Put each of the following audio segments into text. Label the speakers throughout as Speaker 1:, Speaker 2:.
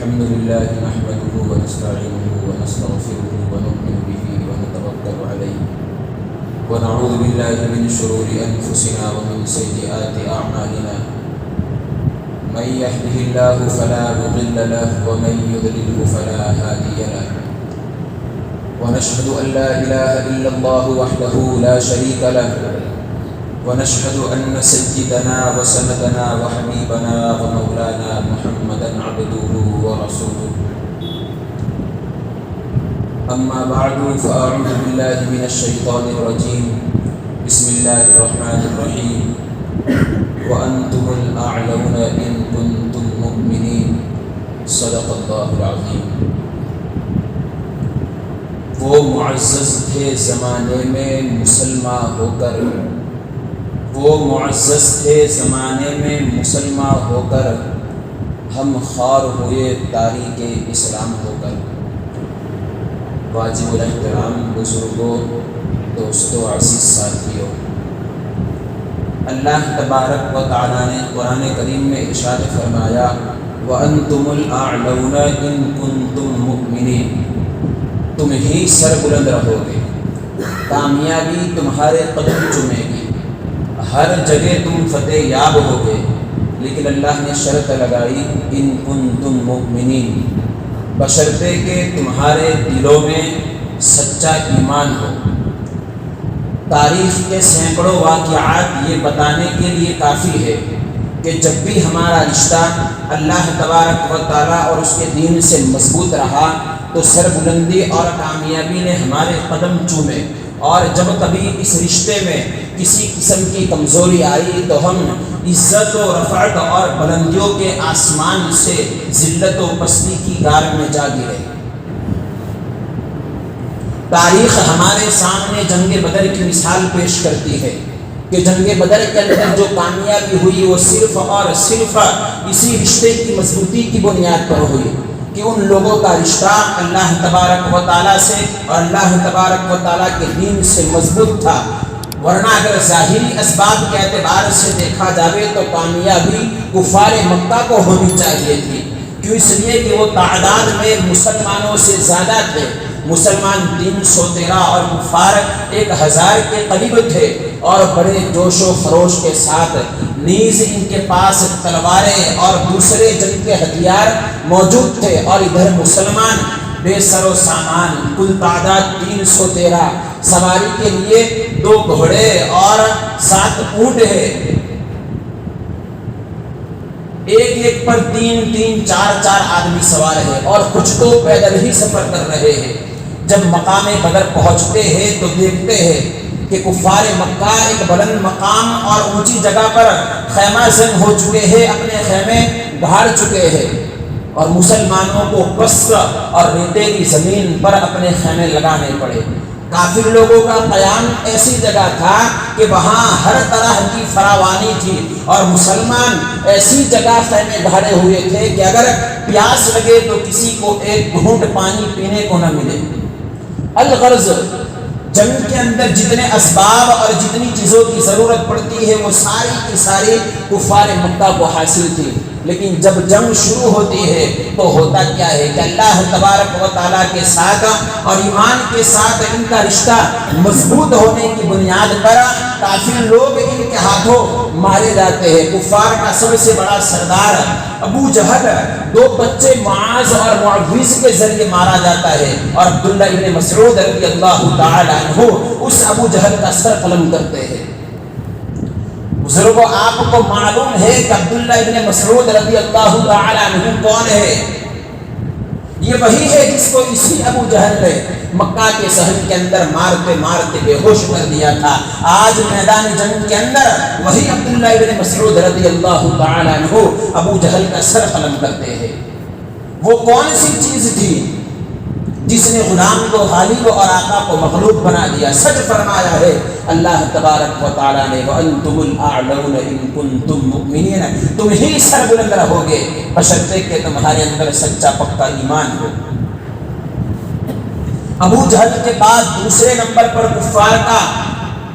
Speaker 1: الحمد لله نحمده ونستعينه ونستغفره ونؤمن به ونتوكل عليه ونعوذ بالله من شرور أنفسنا ومن سيئات أعمالنا من يهده الله فلا مضل له ومن يضلله فلا هادي له ونشهد أن لا إله إلا الله وحده لا شريك له ونشهد أن سيدنا وسندنا وحبيبنا ومولانا محمدا عبده ورسوله أما بعد فأعوذ بالله من الشيطان الرجيم بسم الله الرحمن الرحيم وأنتم الأعلون إن كنتم مؤمنين صدق الله العظيم۔ وہ معزز تھے زمانے میں مسلمان ہو کر، وہ معزز تھے زمانے میں مسلمان ہو کر، ہم خوار ہوئے تاریخ اسلام ہو کر۔ واجب الاحترام بزرگوں، دوستوں، عزیز ساتھیوں، اللہ تبارک و تعالیٰ نے قرآن کریم میں ارشاد فرمایا وَأَنْتُمُ الْأَعْلَوْنَ إِن كُنتُم مُؤْمِنِينَ، تم ہی سر بلند رہو گے، کامیابی تمہارے قدم چومے گی، ہر جگہ تم فتح یاب ہوگے، لیکن اللہ نے شرط لگائی ان کنتم مؤمنین، بشرطے کہ تمہارے دلوں میں سچا ایمان ہو۔ تاریخ کے سینکڑوں واقعات یہ بتانے کے لیے کافی ہے کہ جب بھی ہمارا رشتہ اللہ تبارک و تعالیٰ اور اس کے دین سے مضبوط رہا تو سر بلندی اور کامیابی نے ہمارے قدم چومے، اور جب کبھی اس رشتے میں کسی قسم کی کمزوری آئی تو ہم عزت و رفعت اور بلندیوں کے آسمان سے ذلت و پستی کی غار میں جا گرے۔ تاریخ ہمارے سامنے جنگ بدر کی مثال پیش کرتی ہے کہ جنگ بدر کے اندر جو کامیابی ہوئی وہ صرف اور صرف اسی رشتے کی مضبوطی کی بنیاد پر ہوئی کہ ان لوگوں کا رشتہ اللہ تبارک و تعالیٰ سے اور اللہ تبارک و تعالیٰ کے دین سے مضبوط تھا، ورنہ اگر ظاہری اسباب کے اعتبار سے دیکھا جائے تو کامیابی کفار مکہ کو ہونی چاہیے تھی۔ کیوں؟ اس لیے کہ وہ تعداد میں مسلمانوں سے زیادہ تھے، مسلمان 313 اور کفار 1000 کے قریب تھے، اور بڑے جوش و خروش کے ساتھ نیز ان کے پاس تلواریں اور دوسرے جنگ کے ہتھیار موجود تھے، اور ادھر مسلمان بے سر و سامان، کل تعداد 313، سواری کے لیے 2 گھوڑے اور 7 اونٹ ہے، ایک پر 3 4 آدمی سوار ہے، اور کچھ تو پیدل ہی سفر کر رہے ہیں۔ جب مقام بدر پہنچتے ہیں تو دیکھتے ہیں کہ کفار مکہ ایک بلند مقام اور اونچی جگہ پر خیمہ زن ہو چکے ہیں، اپنے خیمے گھاڑ چکے ہیں، اور مسلمانوں کو پست اور ریتیلی زمین پر اپنے خیمے لگانے پڑے۔ کافر لوگوں کا قیام ایسی جگہ تھا کہ وہاں ہر طرح کی فراوانی تھی، اور مسلمان ایسی جگہ خیمے گھاڑے ہوئے تھے کہ اگر پیاس لگے تو کسی کو ایک گھونٹ پانی پینے کو نہ ملے۔ الغرض جنگ کے اندر جتنے اسباب اور جتنی چیزوں کی ضرورت پڑتی ہے وہ ساری کی ساری کفار مکہ کو حاصل تھی، لیکن جب جنگ شروع ہوتی ہے تو ہوتا کیا ہے کہ اللہ تبارک و تعالیٰ کے ساتھ اور ایمان کے ساتھ ان کا رشتہ مضبوط ہونے کی بنیاد پر کافی لوگ ان کے ہاتھوں مارے جاتے ہیں۔ کفار کا سب سے بڑا سردار ابو جہل 2 بچے معاذ اور معوذ کے ذریعے مارا جاتا ہے، اور عبداللہ ابن مسعود رضی اللہ تعالی عنہ اس ابو جہل کا سر قلم کرتے ہیں۔ بزرگوں، آپ کو معلوم ہے کہ عبداللہ ابن مسعود رضی اللہ تعالی عنہ کون ہے؟ یہ وہی ہے جس کو اسی ابو جہل نے مکہ کے صحن کے اندر مارتے مارتے بے ہوش کر دیا تھا۔ آج میدان جنگ کے اندر وہی عبداللہ ابن مسعود رضی اللہ تعالی عنہ ابو جہل کا سر قلم کرتے ہیں۔ وہ کون سی چیز تھی جس نے غلام کو غالب اور آقا کو مغلوب بنا دیا؟ سچ فرمایا ہے اللہ تبارک و تعالیٰ نے وَأَنْتُمُ الْأَعْلَوْنَ إِن كُنتُم مُؤْمِنِينَ، تم ہی سر بلند رہو گے بشرطے کہ تمہارے اندر سچا پکا ایمان ہو۔ ابو جہل کے بعد دوسرے نمبر پر کفار کا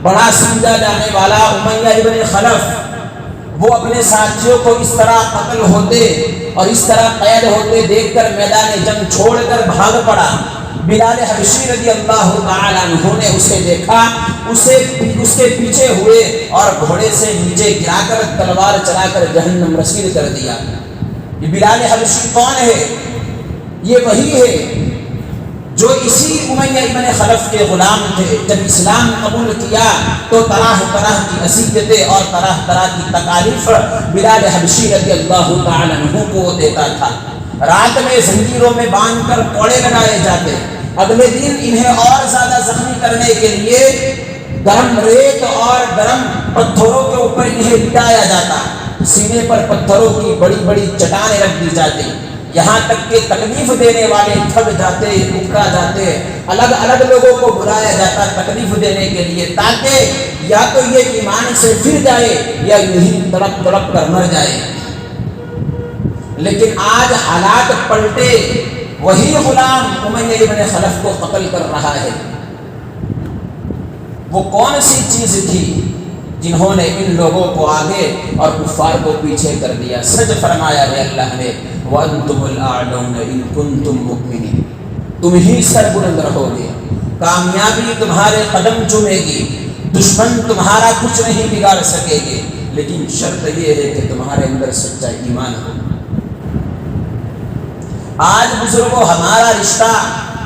Speaker 1: بڑا سمجھا جانے والا امیہ ابن خلف، وہ اپنے ساتھیوں کو اس طرح قتل ہوتے اور اس طرح قید ہوتے دیکھ کر میدان جنگ چھوڑ کر بھاگ پڑا۔ بلال حبشی رضی اللہ تعالیٰ عنہ نے اسے دیکھا، اس کے پیچھے ہوئے اور گھوڑے سے نیچے گرا کر تلوار چلا کر جہنم رسید کر دیا۔ یہ بلال حبشی کون ہے؟ یہ وہی ہے جو اسی امیہ ابن خلف کے غلام تھے۔ جب اسلام قبول کیا تو طرح طرح کی اذیتیں اور طرح طرح کی تکالیف بلال حبشی رضی اللہ تعالیٰ عنہ کو دیتا تھا۔ رات میں زنجیروں میں باندھ کر کوڑے لگائے جاتے، اگلے دن انہیں اور زیادہ زخمی کرنے کے لیے گرم ریت اور گرم پتھروں کے اوپر انہیں لٹایا جاتا، سینے پر پتھروں کی بڑی بڑی چٹانیں رکھ دی جاتی، یہاں تک کہ تکلیف دینے والے تھک جاتے، اکڑا جاتے، الگ الگ لوگوں کو بلایا جاتا تکلیف دینے کے لیے، تاکہ یا تو یہ ایمان سے پھر جائے یا یہی تڑپ تڑپ کر مر جائے۔ لیکن آج حالات پلٹے، وہی غلام امیہ ابن خلف کو قتل کر رہا ہے۔ وہ کون سی چیز تھی جنہوں نے ان لوگوں کو آگے اور کفار کو پیچھے کر دیا؟ سچ فرمایا ہے اللہ نے، وَأَنْتُمُ الْأَعْلَوْنَ إِن كُنتُم مُؤْمِنِينَ، تم ہی سربلند رہو گے، کامیابی تمہارے قدم چومے گی، دشمن تمہارا کچھ نہیں بگاڑ سکے گے، لیکن شرط یہ ہے کہ تمہارے اندر سچا ایمان ہو۔ آج بزرگوں ہمارا رشتہ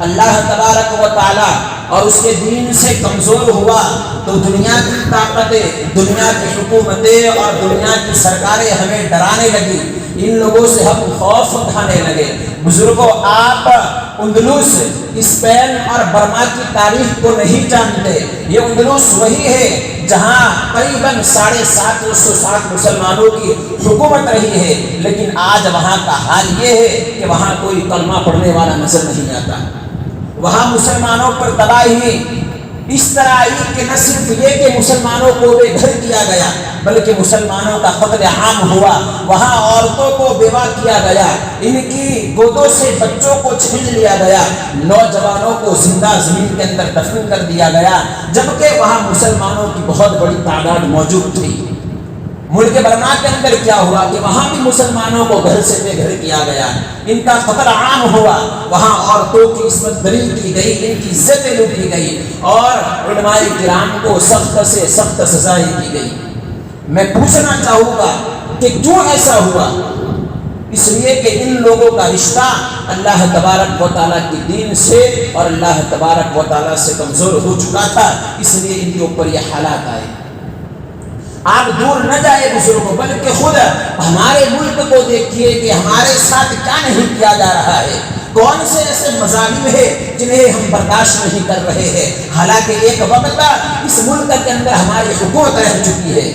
Speaker 1: اللہ تبارک و تعالی اور اس کے دین سے کمزور ہوا تو دنیا کی طاقتیں، دنیا کی حکومتیں اور دنیا کی سرکاریں ہمیں ڈرانے لگی، ان لوگوں سے ہم خوف اٹھانے لگے۔ بزرگوں، آپ اندلس، اسپین اور برما کی تاریخ کو نہیں جانتے۔ یہ اندلس وہی ہے جہاں قریباً 750 مسلمانوں کی حکومت رہی ہے، لیکن آج وہاں کا حال یہ ہے کہ وہاں کوئی کلمہ پڑھنے والا نظر نہیں آتا۔ وہاں مسلمانوں پر تباہی اس طرح آئی کہ نہ صرف یہ کہ مسلمانوں کو بے گھر کیا گیا، بلکہ مسلمانوں کا قتل عام ہوا، وہاں عورتوں کو بیوہ کیا گیا، ان کی گودوں سے بچوں کو چھین لیا گیا، نوجوانوں کو زندہ زمین کے اندر دفن کر دیا گیا، جبکہ وہاں مسلمانوں کی بہت بڑی تعداد موجود تھی۔ ملک برما کے اندر کیا ہوا کہ وہاں بھی مسلمانوں کو گھر سے بے گھر کیا گیا، ان کا قتل عام ہوا، وہاں عورتوں کی عصمت دری کی گئی، ان کی عزتیں لوٹی گئی اور علماء کرام کو سخت سے سخت سزائیں کی گئی۔ میں پوچھنا چاہوں گا کہ کیوں ایسا ہوا؟ اس لیے کہ ان لوگوں کا رشتہ اللہ تبارک و تعالیٰ کی دین سے اور اللہ تبارک و تعالیٰ سے کمزور ہو چکا تھا، اس لیے ان کے اوپر یہ حالات آئے۔ آپ دور نہ جائے بزرگوں، بلکہ خود ہمارے ملک کو دیکھیے کہ ہمارے ساتھ کیا نہیں کیا جا رہا ہے، کون سے ایسے مظالم ہیں جنہیں ہم برداشت نہیں کر رہے ہیں، حالانکہ ایک وقت اس ملک کے اندر ہماری حکومت رہ چکی ہے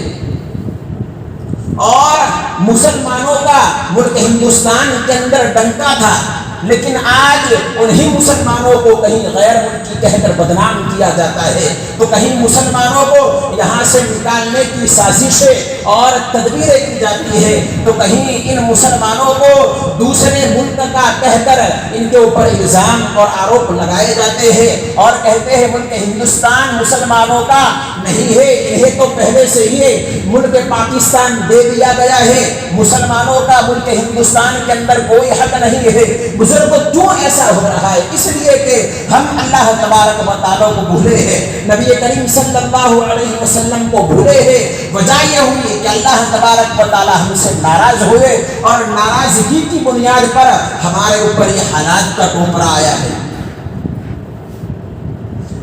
Speaker 1: اور مسلمانوں کا ملک ہندوستان کے اندر ڈنکا تھا، لیکن آج انہی مسلمانوں کو کہیں غیر ملکی کہہ کر بدنام کیا جاتا ہے، تو کہیں مسلمانوں کو یہاں سے نکالنے کی سازشیں اور تدبیریں کی جاتی ہے، تو کہیں ان مسلمانوں کو دوسرے ملک کا کہہ کر ان کے اوپر الزام اور آروپ لگائے جاتے ہیں اور کہتے ہیں ملک ہندوستان مسلمانوں کا نہیں ہے، انہیں تو پہلے سے ہی ملک پاکستان دے دیا گیا ہے، مسلمانوں کا ملک ہندوستان کے اندر کوئی حق نہیں ہے۔ بزرگوں، کیوں ایسا ہو رہا ہے؟ اس لیے کہ ہم اللہ تبارک و تعالیٰ کو بھولے ہیں، نبی کریم صلی اللہ علیہ وسلم کو بھولے ہیں۔ وجہ یہ ہوئی کہ اللہ تبارک و تعالیٰ ہم سے ناراض ہوئے اور ناراضگی کی بنیاد پر ہمارے اوپر یہ حالات کا ٹوکرا آیا ہے۔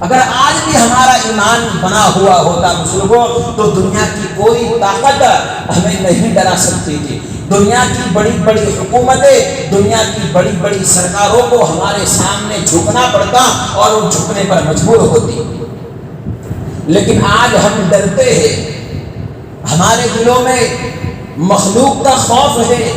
Speaker 1: اگر آج بھی ہمارا ایمان بنا ہوا ہوتا بزرگوں، تو دنیا کی کوئی طاقت ہمیں نہیں ڈرا سکتی تھی، دنیا کی بڑی بڑی حکومتیں، دنیا کی بڑی بڑی سرکاروں کو ہمارے سامنے جھکنا پڑتا اور وہ جھکنے پر مجبور ہوتی، لیکن آج ہم ڈرتے ہیں، ہمارے دلوں میں مخلوق کا خوف ہے۔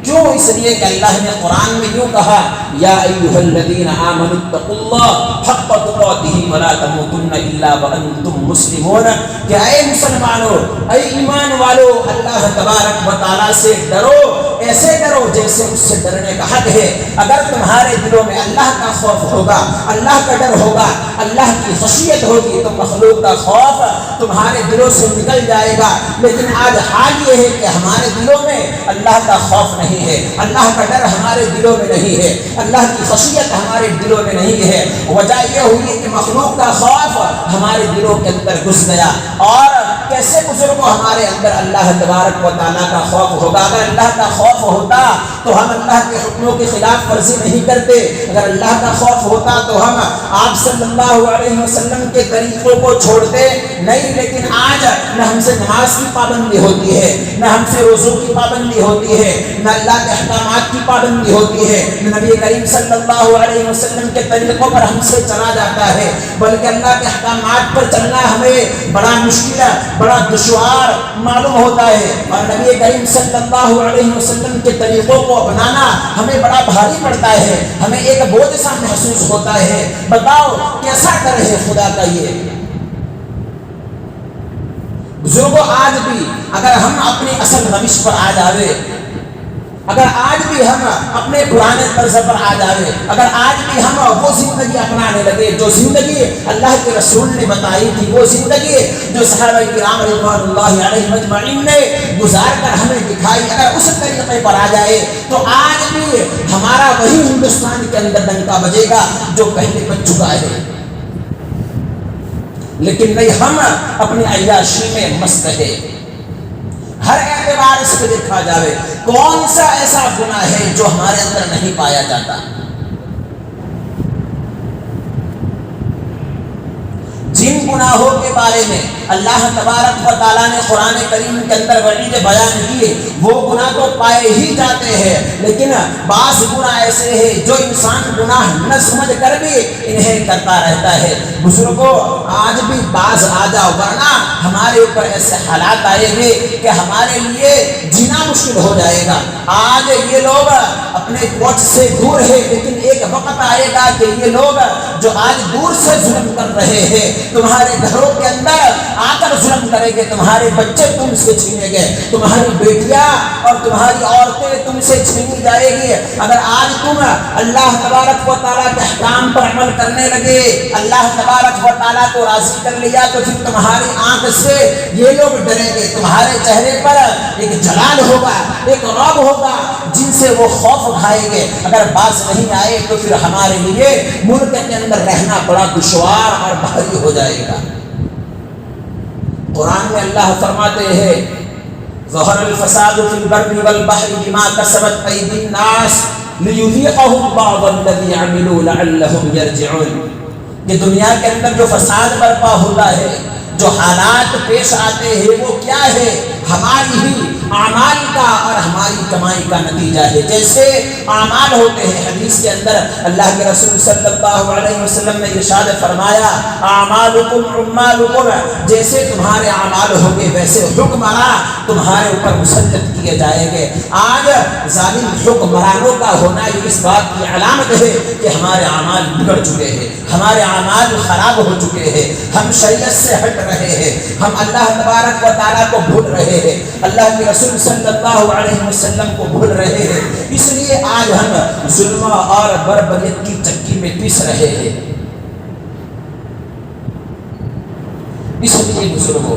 Speaker 1: کیوں؟ اس لیے کہ اللہ نے قرآن میں یوں کہا، یا ایھا الذین آمنوا اتقوا اللہ حق تقاتہ ولا تموتن الا وانتم مسلمون، کہ اے مسلمانوں، اے ایمان والو، اللہ تبارک و تعالیٰ سے ڈرو، اے ایسے ڈرو جیسے اس سے ڈرنے کا حق ہے۔ اگر تمہارے دلوں میں اللہ کا خوف ہوگا، اللہ کا ڈر ہوگا، اللہ کی خشیت ہوگی تو مخلوق کا خوف تمہارے دلوں سے نکل جائے گا۔ لیکن آج حال یہ ہے کہ ہمارے دلوں میں اللہ کا خوف نہیں ہے، اللہ کا ڈر ہمارے دلوں میں نہیں ہے، اللہ کی خشیت ہمارے دلوں میں نہیں ہے۔ وجہ یہ ہوئی کہ مخلوق کا خوف ہمارے دلوں کے اندر گھس گیا۔ اور کیسے بزرگوں ہمارے اندر اللہ تبارک و تعالیٰ کا خوف ہوگا؟ اگر اللہ کا خوف ہوتا تو ہم اللہ کے حکموں کی خلاف ورزی نہیں کرتے، اگر اللہ کا خوف ہوتا تو ہم آپ صلی اللہ علیہ وسلم کے طریقوں کو چھوڑتے نہیں۔ لیکن آج نہ ہم سے نماز کی پابندی ہوتی ہے، نہ ہم سے وضو کی پابندی ہوتی ہے، نہ اللہ کے احکامات کی پابندی ہوتی ہے، نہ نبی کریم صلی اللہ علیہ وسلم کے طریقوں پر ہم سے چلا جاتا ہے، بلکہ اللہ کے احکامات پر چلنا ہمیں بڑا مشکل، بڑا دشوار معلوم ہوتا ہے، اور نبی کریم صلی اللہ علیہ وسلم کے طریقوں کو اپنانا ہمیں بڑا بھاری پڑتا ہے، ہمیں ایک بوجھ سا محسوس ہوتا ہے۔ بتاؤ کیسا ڈر ہے خدا کا یہ؟ بزرگوں آج بھی اگر ہم اپنی اصل روش پر آ جاوے، اگر آج بھی ہم اپنے پرانے طرز پر آ جاوے، اگر آج بھی ہم وہ زندگی اپنانے لگے جو زندگی اللہ کے رسول نے بتائی تھی، وہ زندگی جو صحابہ کرام رضوان اللہ علیہم اجمعین نے گزار کر ہمیں دکھائی، اگر اس طریقے پر آ جائے تو آج بھی ہمارا وہی ہندوستان کے اندر ڈنکا بجے گا جو پہلے بج چکا ہے۔ لیکن نہیں، ہم اپنی عیاشی میں مست ہے۔ ہر اعتبار اس پہ دیکھا جاوے کون سا ایسا گناہ ہے جو ہمارے اندر نہیں پایا جاتا؟ جن گناہوں کے بارے میں اللہ تبارک و تعالیٰ نے قرآن کریم کے اندر وعید بیان کیے وہ گناہ تو پائے ہی جاتے ہیں، لیکن بعض گناہ ایسے ہیں جو انسان گناہ نہ سمجھ کر بھی انہیں کرتا رہتا ہے۔ بزرگوں آج بھی بعض آ جاؤ، ورنہ ہمارے اوپر ایسے حالات آئے گے کہ ہمارے لیے جینا مشکل ہو جائے گا۔ آج یہ لوگ اپنے کوچ سے دور ہے، لیکن ایک وقت آئے گا کہ یہ لوگ جو آج دور سے ظلم کر رہے ہیں تمہارے گھروں کے اندر آ کر ظلم کریں گے، تمہارے بچے تم سے چھینے گے، تمہاری بیٹیاں اور تمہاری عورتیں تم سے چھینی جائے گی۔ اگر آج تم اللہ تبارک و تعالیٰ کے احکام پر عمل کرنے لگے، اللہ تبارک و تعالیٰ کو راضی کر لیا، تو پھر تمہاری آنکھ سے یہ لوگ ڈریں گے، تمہارے چہرے پر ایک جلال ہوگا، ایک رعب ہوگا جن سے وہ خوف کھائیں گے۔ اگر باز نہیں آئے تو پھر ہمارے لیے ملک کے اندر رہنا بڑا دشوار اور بھاری ہو جائے گا۔ قرآن میں اللہ فرماتے ہیں ظہر الفساد فی البر والبحر بما کسبت ایدی الناس لیذیقہم بعض الذی عملوا لعلہم یرجعون، کہ دنیا کے اندر جو فساد برپا ہوتا ہے، جو حالات پیش آتے ہیں وہ کیا ہے؟ ہماری ہی اعمال کا اور ہماری کمائی کا نتیجہ ہے۔ جیسے اعمال ہوتے ہیں، حدیث کے اندر اللہ کے رسول صلی اللہ علیہ وسلم نے ارشاد فرمایا اعمالکم عمالکم، جیسے تمہارے اعمال ہوگے ویسے حکمراں تمہارے اوپر مسلط کیے جائیں گے۔ آج ظالم حکمرانوں کا ہونا یہ اس بات کی علامت ہے کہ ہمارے اعمال بگڑ چکے ہیں، ہمارے اعمال خراب ہو چکے ہیں، ہم شریعت سے ہٹ رہے ہیں، ہم اللہ تبارک و تعالیٰ کو بھول رہے ہیں، اللہ کے رسول صلی اللہ علیہ وسلم کو بھول رہے ہیں۔ اس لیے آج ہم ظلم اور بربریت کی چکی میں پیس رہے ہیں۔ اس لیے بزرگوں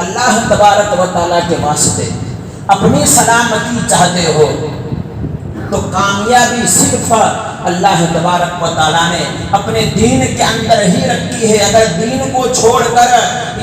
Speaker 1: اللہ تبارک و تعالیٰ کے واسطے اپنی سلامتی چاہتے ہو تو کامیابی صرف اللہ تبارک و تعالیٰ نے اپنے دین کے اندر ہی رکھی ہے۔ اگر دین کو چھوڑ کر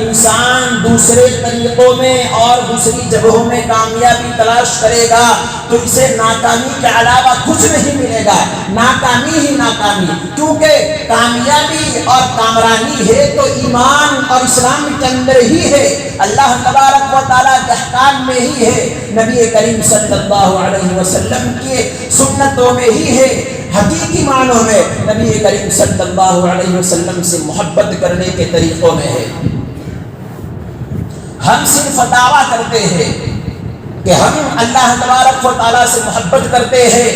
Speaker 1: انسان دوسرے طریقوں میں اور دوسری جگہوں میں کامیابی تلاش کرے گا تو اسے ناکامی کے علاوہ کچھ نہیں ملے گا، ناکامی ہی ناکامی، کیونکہ کامیابی اور کامرانی ہے تو ایمان اور اسلام کے اندر ہی ہے، اللہ تبارک و تعالیٰ کے احکام میں ہی ہے، نبی کریم صلی اللہ علیہ وسلم کی سنتوں میں ہی ہے، حقیقی معنوں میں نبی کریم صلی اللہ علیہ وسلم سے محبت کرنے کے طریقوں میں ہے۔ ہم صرف دعویٰ کرتے ہیں کہ ہم اللہ تبارک و تعالیٰ سے محبت کرتے ہیں،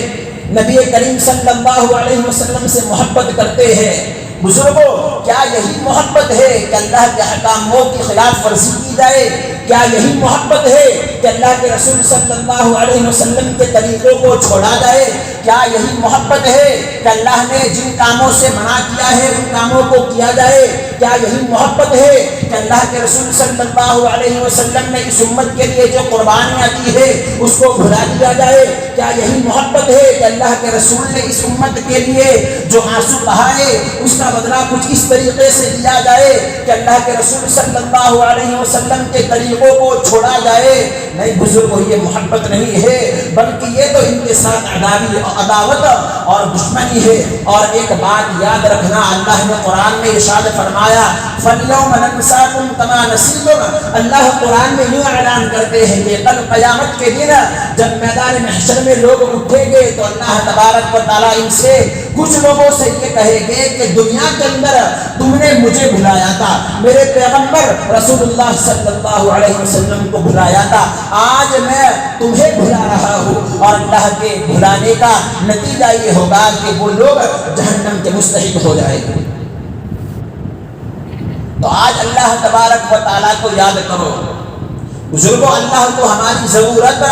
Speaker 1: نبی کریم صلی اللہ علیہ وسلم سے محبت کرتے ہیں، بزرگوں کیا یہی محبت ہے کہ اللہ کے احکاموں کی خلاف ورزی کی جائے؟ کیا یہی محبت ہے کہ اللہ کے رسول صلی اللہ علیہ وسلم کے طریقوں کو چھوڑا جائے؟ کیا یہی محبت ہے کہ اللہ نے جن کاموں سے منع کیا ہے ان کاموں کو کیا جائے؟ کیا یہی محبت ہے کہ اللہ کے رسول صلی اللہ علیہ وسلم نے اس امت کے لیے جو قربانیاں دی ہے اس کو بھلا دیا جائے؟ کیا یہی محبت ہے کہ اللہ کے رسول نے اس امت کے لیے جو آنسو بہائے اس کا بدلہ کچھ اس طریقے سے دیا جائے کہ اللہ کے رسول صلی اللہ علیہ وسلم کے طریقوں کو چھوڑا جائے؟ نہیں بزرگوں، یہ محبت نہیں ہے، بلکہ یہ تو ان کے ساتھ عداوت اور دشمنی ہے۔ اور ایک بات یاد رکھنا، اللہ نے قرآن میں ارشاد فرمایا فَالْيَوْمَ نَنْسَاكُمْ كَمَا نَسِيتُمْ، اللہ قرآن میں یوں اعلان کرتے ہیں کہ کل قیامت کے دن جب میدان محشر میں لوگ اٹھیں گے تو اللہ تبارک و تعالیٰ ان سے کچھ لوگوں سے یہ کہے گے کہ دنیا کے اندر تم نے مجھے بھلایا تھا، میرے پیغمبر رسول اللہ صلی اللہ علیہ وسلم کو بھلایا تھا، آج میں تمہیں بھلا رہا ہوں۔ اور اللہ کے بھلانے کا نتیجہ یہ ہوگا کہ وہ لوگ جہنم کے مستحق ہو جائیں گے۔ تو آج اللہ تبارک و تعالیٰ کو یاد کرو بزرگوں، اللہ کو ہماری ضرورت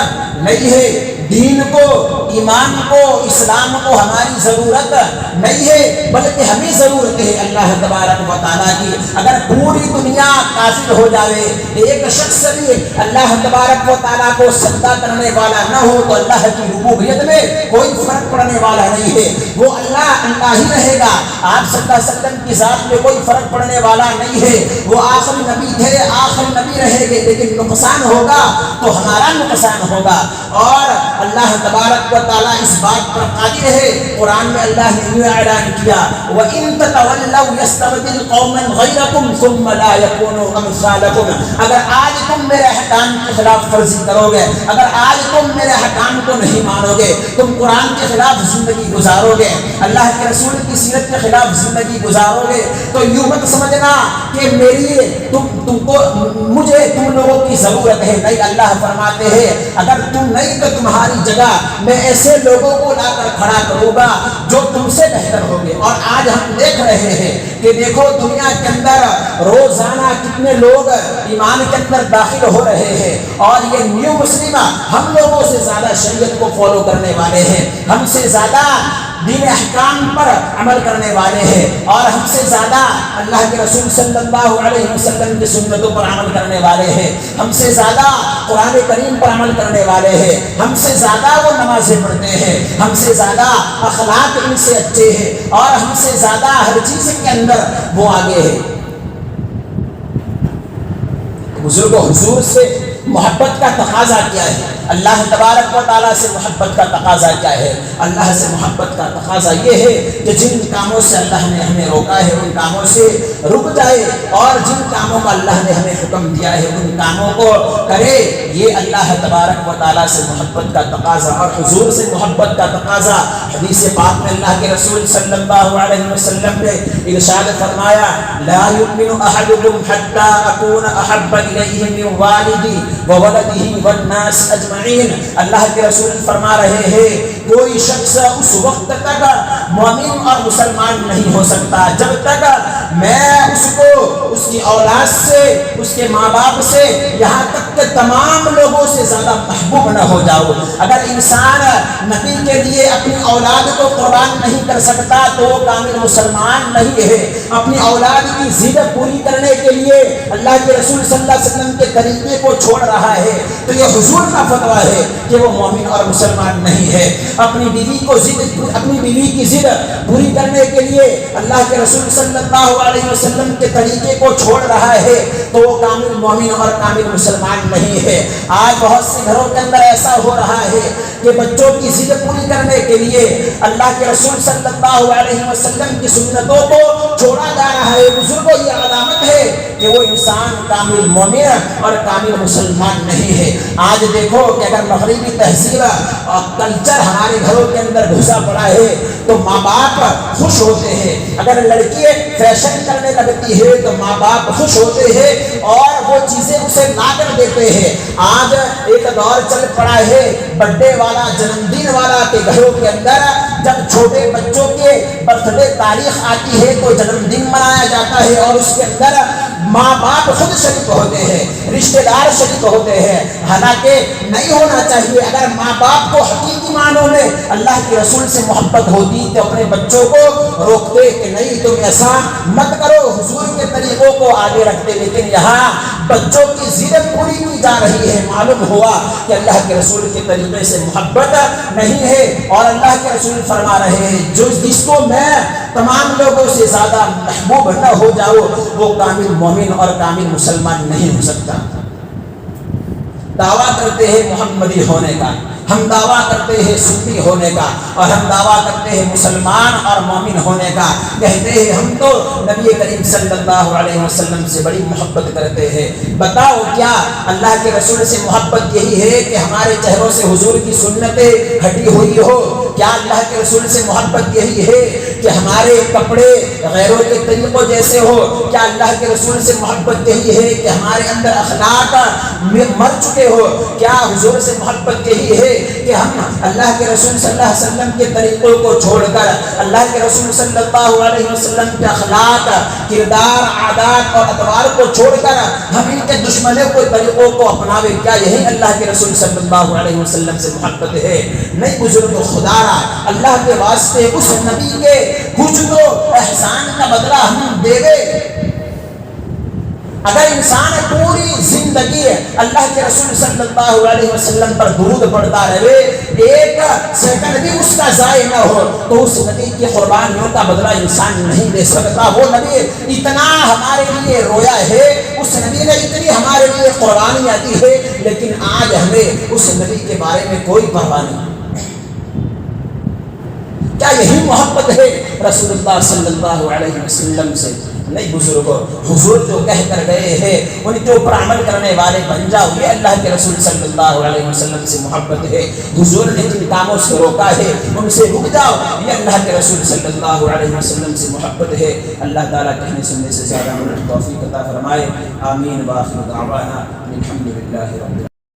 Speaker 1: نہیں ہے، دین کو، ایمان کو، اسلام کو ہماری ضرورت نہیں ہے، بلکہ ہمیں ضرورت ہے اللہ تبارک و تعالیٰ کی۔ اگر پوری دنیا کافر ہو جائے، ایک شخص بھی اللہ تبارک و تعالیٰ کو سجدہ کرنے والا نہ ہو تو اللہ کی ربوبیت میں کوئی فرق پڑنے والا نہیں ہے، وہ اللہ ہی رہے گا۔ آپ صلی اللہ علیہ وسلم کی ذات میں کوئی فرق پڑنے والا نہیں ہے، وہ آخری نبی تھے، آخری نبی رہیں گے، لیکن نقصان ہوگا تو ہمارا نقصان ہوگا۔ اور اللہ تبارک و تعالیٰ اس بات پر قادر ہے، قرآن میں اللہ نے یہ اعلان کیا وَإِن تَتَوَلَّوْا يَسْتَبْدِلْ قَوْمًا غَيْرَكُمْ ثُمَّ لَا يَكُونُوا أَمْثَالَكُمْ۔ اگر آج تم میرے احکام کی خلاف ورزی کرو گے، اگر آج تم میرے احکام کو نہیں مانو گے، تم قرآن کے خلاف زندگی گزارو گے، اللہ کے رسول کی سیرت کے خلاف زندگی گزارو گے، تو یوں مت سمجھنا کہ مجھے تم لوگوں کی ضرورت ہے، نہیں، اللہ فرماتے ہیں اگر تم نہیں تو تمہاری جگہ میں ایسے لوگوں کو لا کر کھڑا کروں گا جو تم سے بہتر ہوں گے۔ اور آج ہم دیکھ رہے ہیں کہ دیکھو دنیا کے اندر روزانہ کتنے لوگ ایمان کے اندر داخل ہو رہے ہیں، اور یہ نیو مسلم ہم لوگوں سے زیادہ شریعت کو فالو کرنے والے ہیں، ہم سے زیادہ دین احکام پر عمل کرنے والے ہیں، اور ہم سے زیادہ اللہ کے رسول صلی اللہ علیہ وسلم کی سنتوں پر عمل کرنے والے ہیں، ہم سے زیادہ قرآن کریم پر عمل کرنے والے ہیں، ہم سے زیادہ وہ نمازیں پڑھتے ہیں، ہم سے زیادہ اخلاق ان سے اچھے ہیں، اور ہم سے زیادہ ہر چیز کے اندر وہ آگے ہے۔ بزرگوں، حضور سے محبت کا تقاضا کیا ہے؟ اللہ تبارک و تعالیٰ سے محبت کا تقاضا کیا ہے؟ اللہ سے محبت کا تقاضا یہ ہے کہ جن کاموں سے اللہ نے ہمیں روکا ہے ان کاموں سے رک جائے، اور جن کاموں کا اللہ نے ہمیں حکم دیا ہے ان کاموں کو کرے۔ یہ اللہ تبارک و تعالیٰ سے محبت کا تقاضا اور حضور سے محبت کا تقاضا۔ حدیث پاک میں اللہ کے رسول صلی اللہ علیہ وسلم نے ارشاد فرمایا لا یؤمن احدکم حتی اکون احب الیہ من والدی وولدہ والناس اجمعین۔ اللہ کے رسول فرما رہے ہیں کوئی شخص اس وقت تک مومن اور مسلمان نہیں ہو سکتا جب تک میں اس کو اس کی اولاد سے، اس کے ماں باپ سے، یہاں تک کہ تمام لوگوں سے زیادہ محبوب نہ ہو جاؤ۔ اگر انسان نبی کے لیے اپنی اولاد کو قربان نہیں کر سکتا تو وہ کامل مسلمان نہیں ہے۔ اپنی اولاد کی ضد پوری کرنے کے لیے اللہ کے رسول صلی اللہ علیہ وسلم کے طریقے کو چھوڑ رہا ہے تو یہ حضور کا فتویٰ ہے کہ وہ مومن اور مسلمان نہیں ہے۔ اپنی بیوی کی ضد پوری کرنے کے لیے اللہ کے رسول صلی اللہ علیہ وسلم کے طریقے کو چھوڑ رہا ہے تو وہ کامل مومن اور کامل مسلمان نہیں ہے۔ آج بہت سے گھروں کے اندر ایسا ہو رہا ہے کہ بچوں کی ضد پوری کرنے کے لیے اللہ کے رسول صلی اللہ علیہ وسلم کی سنتوں کو چھوڑا جا رہا ہے۔ بزرگوں، یہ علامت ہے کہ وہ انسان کامل مومن اور کامل مسلمان نہیں ہے۔ آج دیکھو کہ اگر مغربی تہذیب اور کلچر ہمارے گھروں کے اندر گھسا پڑا ہے تو ماں باپ خوش ہوتے ہیں، اگر لڑکی فیشن کرنے لگتی ہے تو ماں باپ خوش ہوتے ہیں اور وہ چیزیں اسے لا کر دیتے ہیں۔ آج ایک دور چل پڑا ہے برتھ ڈے والا، جنم دن والا، کہ گھروں کے اندر جب چھوٹے بچوں کے برتھ ڈے تاریخ آتی ہے تو جنم دن منایا جاتا ہے اور اس کے اندر ماں باپ خود شریک ہوتے ہیں، رشتہ دار شریک ہوتے ہیں، حالانکہ نہیں ہونا چاہیے۔ اگر ماں باپ کو حقیقی معنوں میں اللہ کے رسول سے محبت ہوتی تو اپنے بچوں کو روکتے کہ نہیں تم ایسا مت کرو، حضور کے طریقوں کو آگے رکھتے، لیکن یہاں بچوں کی زیرت پوری کی جا رہی ہے۔ معلوم ہوا کہ اللہ کے رسول کے طریقے سے محبت نہیں ہے، اور اللہ کے رسول فرما رہے ہیں جس کو میں تمام لوگوں سے زیادہ محبوب نہ ہو جاؤ وہ کامل مومن اور کامل مسلمان نہیں ہو سکتا۔ دعویٰ کرتے ہیں محمدی ہونے کا، ہم دعویٰ کرتے ہیں سنی ہونے کا، اور ہم دعویٰ کرتے ہیں مسلمان اور مومن ہونے کا، کہتے ہیں ہم تو نبی کریم صلی اللہ علیہ وسلم سے بڑی محبت کرتے ہیں۔ بتاؤ کیا اللہ کے رسول سے محبت یہی ہے کہ ہمارے چہروں سے حضور کی سنتیں ہٹی ہوئی ہو؟ کیا اللہ کے رسول سے محبت یہی ہے کہ ہمارے کپڑے غیروں کے طریقوں جیسے ہو؟ کیا اللہ کے رسول سے محبت یہی ہے کہ ہمارے اندر اخلاق مر چکے ہو؟ کیا حضور سے محبت یہی ہے کہ ہم اللہ کے رسول صلی اللہ علیہ وسلم کے طریقوں کو چھوڑ کر اللہ کے رسول صلی اللہ علیہ وسلم کے اخلاق، کردار، عادات اور اطوار کو چھوڑ کر ہم ان کے دشمنوں کے طریقوں کو اپناوے؟ کیا یہی اللہ کے رسول صلی اللہ علیہ وسلم سے محبت ہے؟ نہیں بزرگ خدا را، اللہ کے واسطے اس نبی کے کچھ تو احسان کا بدلہ ہم دے گے۔ اگر انسان پوری زندگی اللہ کے رسول صلی اللہ علیہ وسلم پر درود پڑھتا رہے، ایک سیکنڈ بھی اس کا ضائع نہ ہو، تو اس نبی کی قربانیوں کا بدلہ انسان نہیں دے سکتا۔ وہ نبی اتنا ہمارے لیے رویا ہے، اس نبی نے اتنی ہمارے لیے قربانیاں دی ہے، لیکن آج ہمیں اس نبی کے بارے میں کوئی پرواہ نہیں۔ کیا یہی محبت ہے رسول اللہ صلی اللہ علیہ وسلم سے؟ نہیں بزرگوں، حضور جو کہہ کر گئے ہیں ان کے اوپر عمل کرنے والے بن جاؤ، یہ اللہ کے رسول صلی اللہ علیہ وسلم سے محبت ہے۔ حضور نے جن کاموں سے روکا ہے ان سے رک جاؤ، یہ اللہ کے رسول صلی اللہ علیہ وسلم سے محبت ہے۔ اللہ تعالیٰ کہنے سننے سے زیادہ ہمیں توفیق عطا فرمائے۔ آمین۔ وآخر دعوانا الحمد للہ رب العالمین۔